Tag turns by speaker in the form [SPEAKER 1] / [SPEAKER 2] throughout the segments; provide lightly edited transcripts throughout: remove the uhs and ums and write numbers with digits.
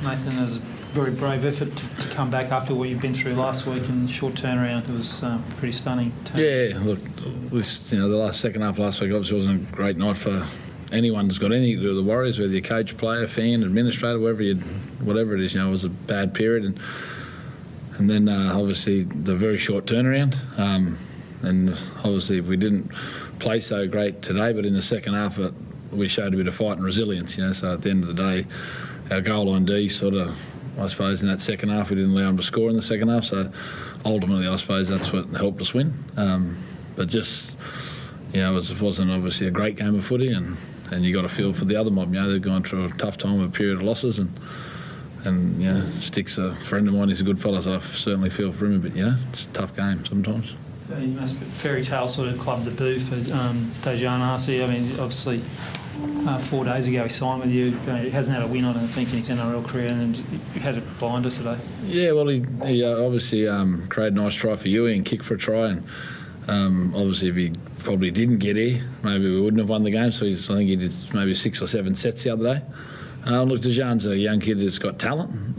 [SPEAKER 1] Nathan, it was a very brave effort to come back after what you've been through last week in short turnaround. It was pretty stunning.
[SPEAKER 2] Yeah, look, the last second half last week obviously wasn't a great night for anyone that's got anything to do with the Warriors, whether you're coach, player, fan, administrator, whatever it is. It was a bad period, and then obviously the very short turnaround, and obviously we didn't play so great today, but in the second half we showed a bit of fight and resilience. So at the end of the day, our goal line D sort of, I suppose, in that second half we didn't allow them to score in the second half. So ultimately, I suppose that's what helped us win. But just it wasn't obviously a great game of footy, and you got to feel for the other mob. They've gone through a tough time with a period of losses, and Stick's a friend of mine. He's a good fella, so I certainly feel for him a bit. It's a tough game sometimes.
[SPEAKER 1] You must be a fairy tale sort of club debut for Dejan Arce. I mean, obviously 4 days ago he signed with you. He hasn't had a win, I don't think, in his NRL career, and he had a blinder today. Yeah, well, he obviously created a nice try for you and kicked for a try, and obviously if he probably didn't get here, maybe we wouldn't have won the game. So I think he did maybe 6 or 7 sets the other day. Look, Dejan's a young kid that's got talent.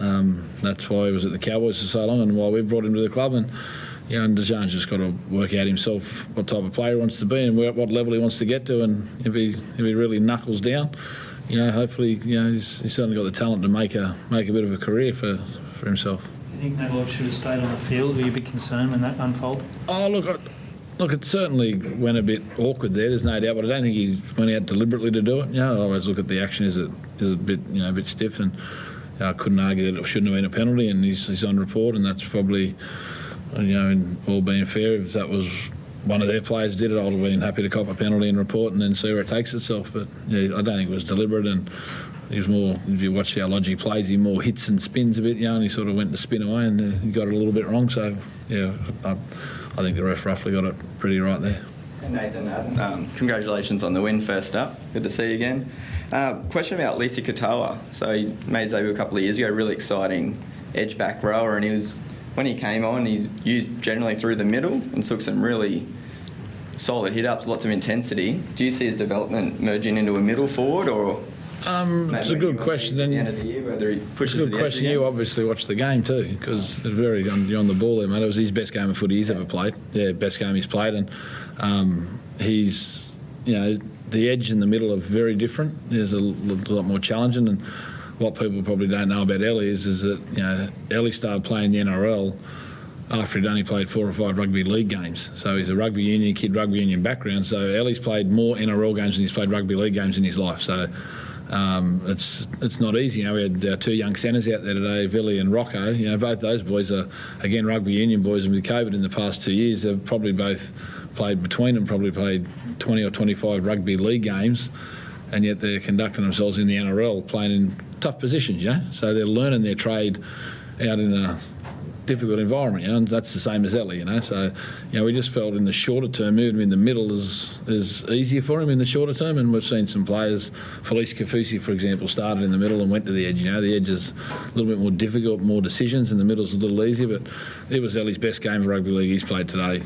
[SPEAKER 1] That's why he was at the Cowboys for so long, and why we've brought him to the club. And Dejan's just got to work out himself what type of player he wants to be and what level he wants to get to. And if he really knuckles down, hopefully, he's certainly got the talent to make a bit of a career for himself. Do you think Madeline should have stayed on the field? Were you a bit concerned when that unfolded?
[SPEAKER 2] Oh, look, it certainly went a bit awkward there. There's no doubt, but I don't think he went out deliberately to do it. I always look at the action as a bit, a bit stiff, and I couldn't argue that it shouldn't have been a penalty. And he's on report, and that's probably, in all being fair, if that was one of their players did it, I'd have been happy to cop a penalty and report, and then see where it takes itself. But I don't think it was deliberate, and he was more. If you watch how Lodgy plays, he more hits and spins a bit, and he sort of went to spin away, and he got it a little bit wrong. So I think the ref roughly got it pretty right there.
[SPEAKER 3] And Nathan, congratulations on the win first up. Good to see you again. Question about Lisi Katoa. So he made his debut a couple of years ago, really exciting edge back rower, and when he came on, he's used generally through the middle and took some really solid hit-ups, lots of intensity. Do you see his development merging into a middle forward, or
[SPEAKER 2] it's a good question.
[SPEAKER 3] At the end of the year, whether he pushes
[SPEAKER 2] it's a good question. You obviously watched the game too, because it's very on the ball there, mate. It was his best game of footy he's ever played. Yeah, best game he's played, and he's the edge and the middle are very different. There's a lot more challenging, and what people probably don't know about Ellie is that Ellie started playing the NRL after he'd only played 4 or 5 rugby league games. So he's a rugby union kid, rugby union background. So Ellie's played more NRL games than he's played rugby league games in his life. So it's not easy. We had our 2 young centres out there today, Villy and Rocco. Both those boys are, again, rugby union boys, and with COVID in the past 2 years, they've probably both played 20 or 25 rugby league games, and yet they're conducting themselves in the NRL, playing in tough positions, So they're learning their trade out in a difficult environment, and that's the same as Ellie, So, we just felt in the shorter term, moving him in the middle is easier for him in the shorter term, and we've seen some players, Felice Kafusi, for example, started in the middle and went to the edge. The edge is a little bit more difficult, more decisions, and the middle's a little easier, but it was Ellie's best game of rugby league he's played today,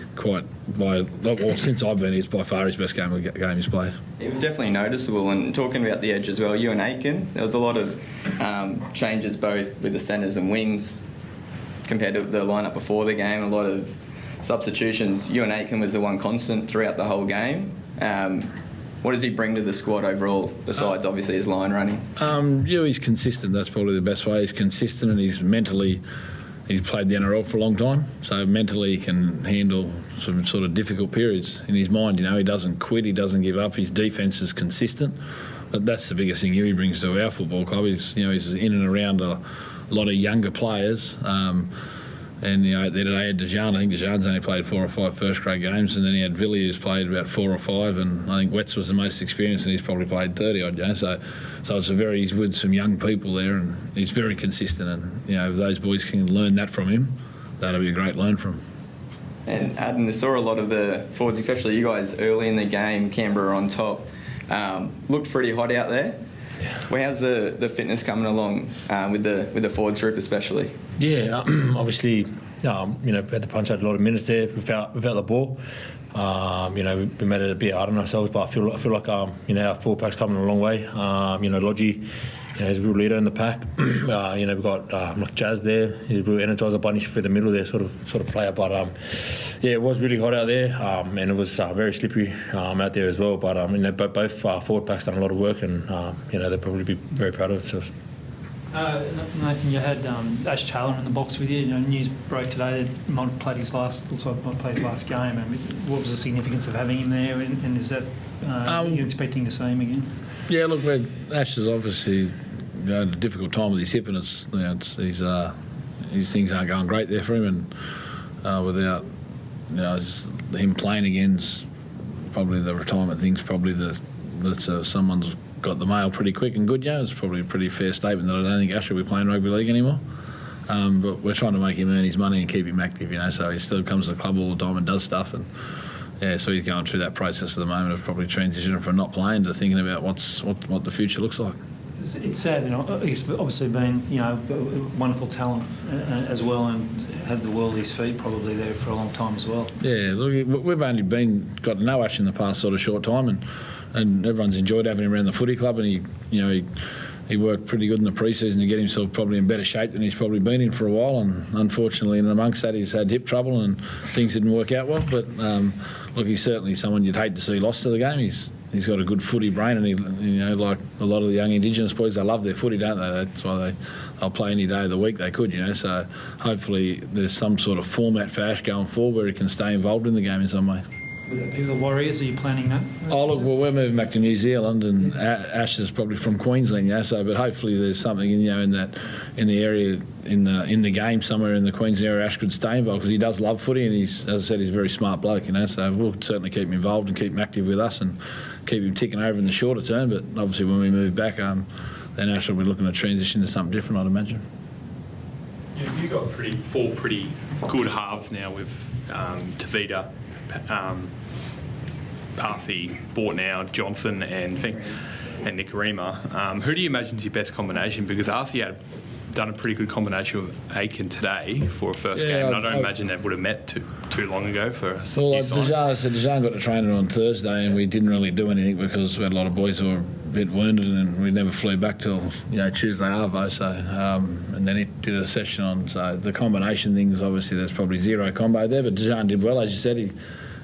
[SPEAKER 2] since I've been here, it's by far his best game he's played.
[SPEAKER 3] It was definitely noticeable, and talking about the edge as well, Euan Aitken, there was a lot of changes both with the centres and wings compared to the lineup before the game, a lot of substitutions. Euan Aitken was the one constant throughout the whole game. What does he bring to the squad overall, besides obviously his line running?
[SPEAKER 2] He's consistent. That's probably the best way. He's consistent, and he's played the NRL for a long time, so mentally he can handle some sort of difficult periods in his mind. He doesn't quit, he doesn't give up. His defence is consistent, but that's the biggest thing he brings to our football club. He's in and around a lot of younger players, and there today I had Dejan. I think Dejan's only played 4 or 5 first grade games, and then he had Villy, who's played about 4 or 5, and I think Wetz was the most experienced, and he's probably played 30 odd. So he's with some young people there, and he's very consistent, and if those boys can learn that from him, that'll be a great learn from him.
[SPEAKER 3] And Adam, I saw a lot of the forwards, especially you guys early in the game, Canberra on top, looked pretty hot out there.
[SPEAKER 4] Yeah.
[SPEAKER 3] Well, how's the fitness coming along with the forwards group especially?
[SPEAKER 4] Yeah, obviously, we had to punch out a lot of minutes there without the ball. We made it a bit hard on ourselves, but I feel like our forward pack's coming a long way. Lodgy, he's a real leader in the pack. We've got like Jazz there. He's a real energizer bunny through the middle there, sort of player. But it was really hot out there, and it was very slippery out there as well. But both forward packs done a lot of work, and they'll probably be very proud of themselves.
[SPEAKER 1] Nathan, you had Ash Taylor in the box with you. News broke today that he might have played his last game. I mean, what was the significance of having him there, and is that you expecting to see him again?
[SPEAKER 2] Yeah, look, Ash is obviously had a difficult time with his hip, and his things aren't going great there for him, and without just him playing again's probably the retirement thing's probably that someone's got the mail pretty quick and good. It's probably a pretty fair statement that I don't think Ash will be playing rugby league anymore. But we're trying to make him earn his money and keep him active, so he still comes to the club all the time and does stuff. And so he's going through that process at the moment of probably transitioning from not playing to thinking about what the future looks like.
[SPEAKER 1] It's sad, he's obviously been, a wonderful talent as well, and had the world at his feet probably there for a long time as well. Yeah,
[SPEAKER 2] look, we've only got to know Ash in the past sort of short time, and everyone's enjoyed having him around the footy club, and he worked pretty good in the pre-season to get himself probably in better shape than he's probably been in for a while, and unfortunately in amongst that he's had hip trouble and things didn't work out well. But look, he's certainly someone you'd hate to see lost to the game. He's got a good footy brain, and he like a lot of the young Indigenous boys, they love their footy, don't they? That's why they'll play any day of the week they could, So hopefully there's some sort of format for Ash going forward where he can stay involved in the game in some way.
[SPEAKER 1] Would that be the Warriors? Are you planning that?
[SPEAKER 2] Oh, look, well, we're moving back to New Zealand, and Ash is probably from Queensland, but hopefully there's something in the area in the game somewhere in the Queensland area Ash could stay involved, because he does love footy, and as I said, he's a very smart bloke, so we'll certainly keep him involved and keep him active with us and keep him ticking over in the shorter term. But obviously when we move back, then Ash will be looking to transition to something different, I'd imagine.
[SPEAKER 5] You've got four pretty good halves now with Tavita, Arthey, Bortnow, Johnson and Nikorima. Who do you imagine is your best combination? Because Arthey had done a pretty good combination with Aiken today for a first game, and I don't imagine that would have met too long ago for a
[SPEAKER 2] Dejan got to training on Thursday, and we didn't really do anything because we had a lot of boys who were a bit wounded, and we never flew back till Tuesday arvo. So and then he did a session on. So the combination things, obviously there's probably zero combo there, but Dejan did well, as you said.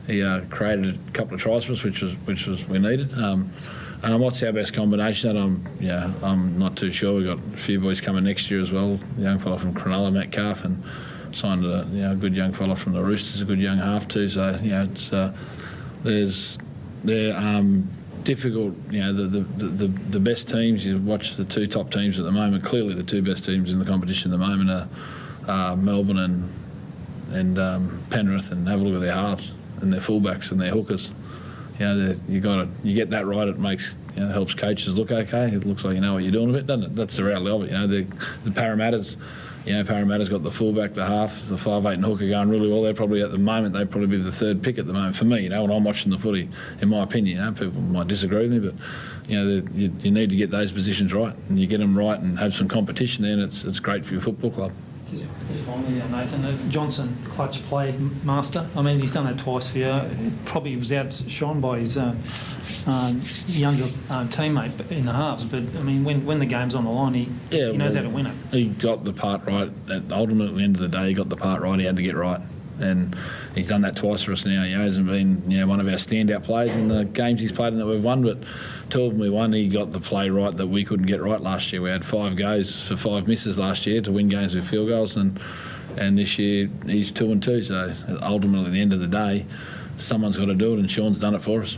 [SPEAKER 2] He created a couple of tries for us, which was we needed. What's our best combination? I'm not too sure. We've got a few boys coming next year as well. A young fellow from Cronulla, Matt Calf, and signed a good young fellow from the Roosters, a good young half too. So they're difficult. The best teams. You watch the two top teams at the moment. Clearly, the two best teams in the competition at the moment are Melbourne and Penrith, and have a look at their halves and their fullbacks and their hookers. You get that right. It makes helps coaches look okay. It looks like you know what you're doing with it, doesn't it? That's the reality of it. The Parramatta's, Parramatta's got the fullback, the half, the 5'8" and hooker going really well. They'd probably be the third pick at the moment for me. When I'm watching the footy, in my opinion, people might disagree with me, but you need to get those positions right, and you get them right and have some competition. Then it's great for your football club.
[SPEAKER 1] Just finally, Nathan, Johnson, clutch play master. I mean, he's done that twice for you. Probably was outshone by his younger teammate in the halves. But I mean, when the game's on the line, he knows how to win it.
[SPEAKER 2] He got the part right. Ultimately, at the end of the day, he got the part right. He had to get right, and he's done that twice for us now. He hasn't been one of our standout players in the games he's played in that we've won, but two of them we won. He got the play right that we couldn't get right last year. We had 5 goes for 5 misses last year to win games with field goals, and this year he's 2-2. So ultimately, at the end of the day, someone's got to do it, and Sean's done it for us.